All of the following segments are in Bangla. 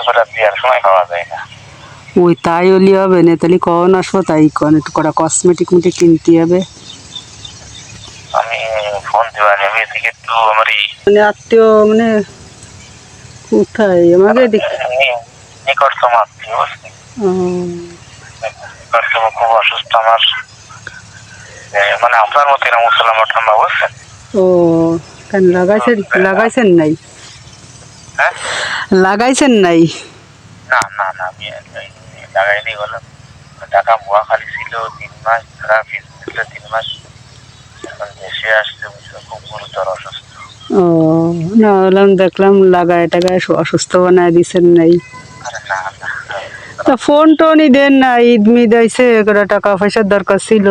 পরে দেওয়ার সময় পাওয়া যায় না। ওই তাই হলি হবে না, তাহলে কখন আসবো তাই কন, একটু কটা কসমেটিক মুটে কিনতে হবে। আমি ফোন দিবানি, আমি এদিকে একটু আমার মানে আত্মীয় মানে কোথায় আমাকে নিকটতম আত্মীয় বুঝলি, নিকটতম খুব অসুস্থ আমার, মানে আপনার মতো এরকম মুসলমান ঠান্ডা বুঝছেন। ও কেন লাগাইছেন নাই? হ্যাঁ লাগাইছেন নাই? না না না, আমি লাগাইনি। বললাম টাকা মোয়া খালি ছিল 3 মাস, ধরা ফিস ছিল 3 মাস, এখন দেশে আসছে খুব গুরুতর অসুস্থ। ও না, দেখলাম লাগায় টাগায় অসুস্থ বানায় দিচ্ছেন নাই। না না, তা ফোন টোনই দেন না, ঈদ মিদ আইছে, কটা টাকা পয়সার দরকার ছিল।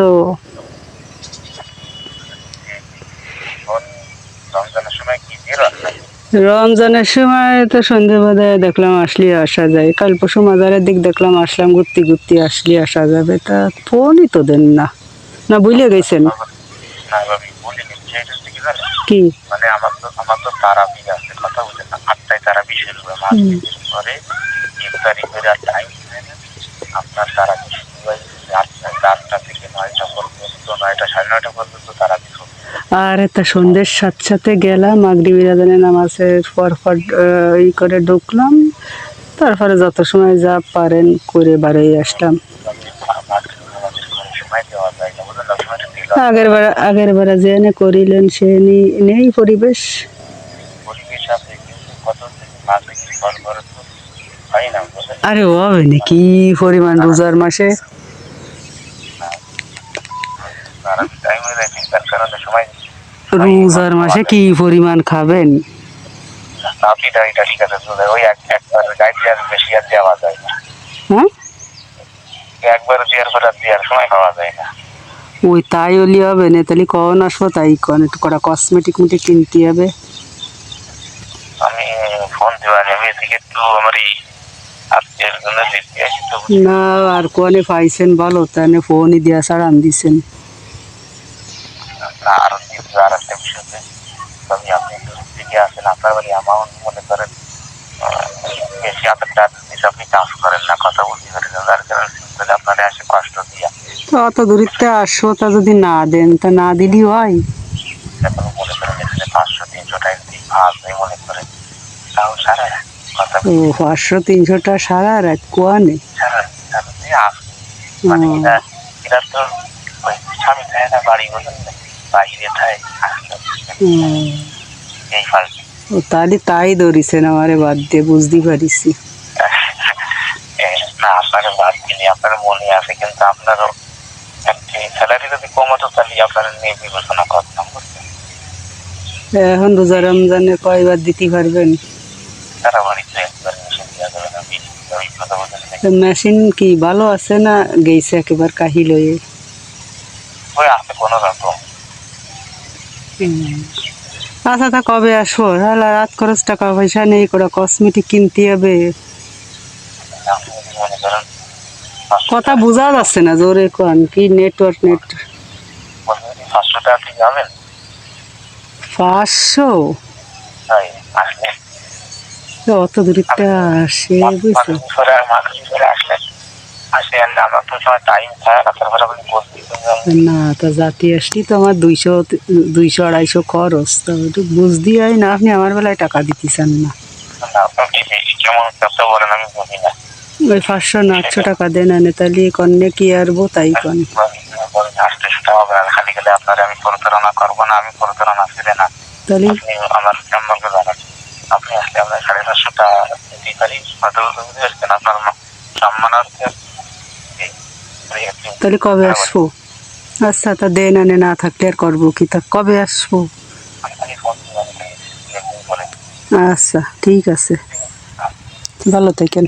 রমজানের সময় কি বের হয়? রমজানের সময় তো সন্ধে বাজারে দেখলাম আসলে আসা যায়, কাল পরশু মাজারের দিক দেখলাম আসলাম, ঘুরতে ঘুরতে আসলে আসা যাবে, তা ফোনই তো দেন না, না বুঝলে গেছেন না ভাবি বলিনি, বিষয়টা হচ্ছে কি জানেন, কি? মানে আমার তো তারাবি আছে, কথা বুঝেন না, 8টায় তারাবি শুরু হয়, মাগরিবের পরে ইফতারি করে আর টাইম হয় না। আপনার তারাবি শুরু হয় 8টা থেকে 9টা পর্যন্ত, 9টা 9:30 পর্যন্ত তারাবি শুরু। আর তা সন্ধ্যের সাথে সাথে গেলাম, মাগরিবের আজানে নামাজের পর ই করে ঢুকলাম, তারপরে যত সময় যা পারেন করে বাড়ি আসলাম। সময় দেওয়া যায় না, বুঝলেন না, সময়টা দিল। আগের বার যে এনে করিলেন সে নেই পরিবেশ আছে, কিন্তু কত থেকে মাগরিবের পর পরে তো হয় না, বুঝলেন। আরে ও হবে না কি পরিমাণ রোজার মাসে, তারাবি টাইম হয়ে যায়, তার কারণে সময় রোজার মাসে কি পরিমাণ খাবেন। নাপিটা এটা ঠিক আছে, ওই একবার গাইড দেওয়ার বেশি আর দেওয়া যায় না। হ্যাঁ একবার দেওয়ার পর আর দেওয়ার সময় পাওয়া যায় না। ওই তাই হলি হবে না, তাহলে কখন আসবো তাই কন, একটু কটা কসমেটিক মুটে কিনতে হবে। আমি ফোন দিবানি, আমি এদিকে একটু আমার আত্মীয়ের জন্য দেখতে আসি তো। না আর কোনে পাইছেন ভালো, তাহলে ফোনই দিয়া ছাড়ান দিছেন। আরো কিন্তু আর একটা বিষয়, আমি আপনি একটু দিকে আসেন, আপনার বাড়ি অ্যামাউন্ট মনে করেন বেশি, আপনার আপনি কাজ করেন না, কথা বলতে পারেন না, যার কারণে আপনারা আসে কষ্ট দিয়া। তো অত দূরিতে আসবো, তা যদি না দেন তা না দিলি হয়। এখন মনে করেন এখানে 500-300 টাকা দিই, আপনি মনে করেন তাও সারা কথা ও 500-300টা সারা রাত কোয়ানে সারা মানে এরা তো ওই স্বামী থাকে না, বাড়ি বলেন না, বাইরে থাকে, এই ফল। ও তাহলে তাই ধরিছেন আমারে বাদ দিয়ে, বুঝতে পারিছি। না আপনাকে বাদ দিলে আপনার মনে আছে, কিন্তু আপনারও স্যালারি যদি কম হতো তাহলে আপনারা নিয়ে বিবেচনা করতাম, বুঝছেন। এখন রোজা রমজানে কয়বার দিতে পারবেন? সারা বাড়িতে একবার মেশিন দেওয়া যাবে না, ওই কথা বলতে মেশিন কি ভালো আছে না গেছে একেবারে কাহিল হয়ে? ওই আছে কোনো রকম। আচ্ছা তা কবে আসবো? তাহলে রাত খরচ টাকা পয়সা নেই, করে কসমেটিক কিনতে হবে। মনে করেন কথা বোঝা যাচ্ছে না, জোরে কোন কি নেটওয়ার্ক 500 টাকা দিয়ে যাবেন। 500? তাই আসলে অত দূরটা আসে বুঝছো আসলে আমার তো সময় টাইম থাকে না, তারপরে আপনি বলতে না, তা জাতি আসলি তো আমার 200-250 খরচ, তো একটু বুঝতে হয় না, আপনি আমার বেলায় টাকা দিতে চান না। কেমন কথা বলেন আমি বুঝি না। ওই 500-800 টাকা দেন আনে, তাহলে কন্যা কি আরবো তাই কন। আসতে সেটা হবে না, খালি গেলে আপনার আমি প্রতারণা করবো না, আমি প্রতারণা ফিরে না। তাহলে আপনি আমার নম্বরকে জানান, আপনি আসলে আপনার 550 টাকা দিতে পারি, হয়তো বুঝতে পারছেন, আপনার সম্মান আছে। তাহলে কবে আসবো? আচ্ছা তা দেন আনে, না থাকলে আর করবো কি, তা কবে আসবো? আচ্ছা ঠিক আছে, ভালো থাকেন।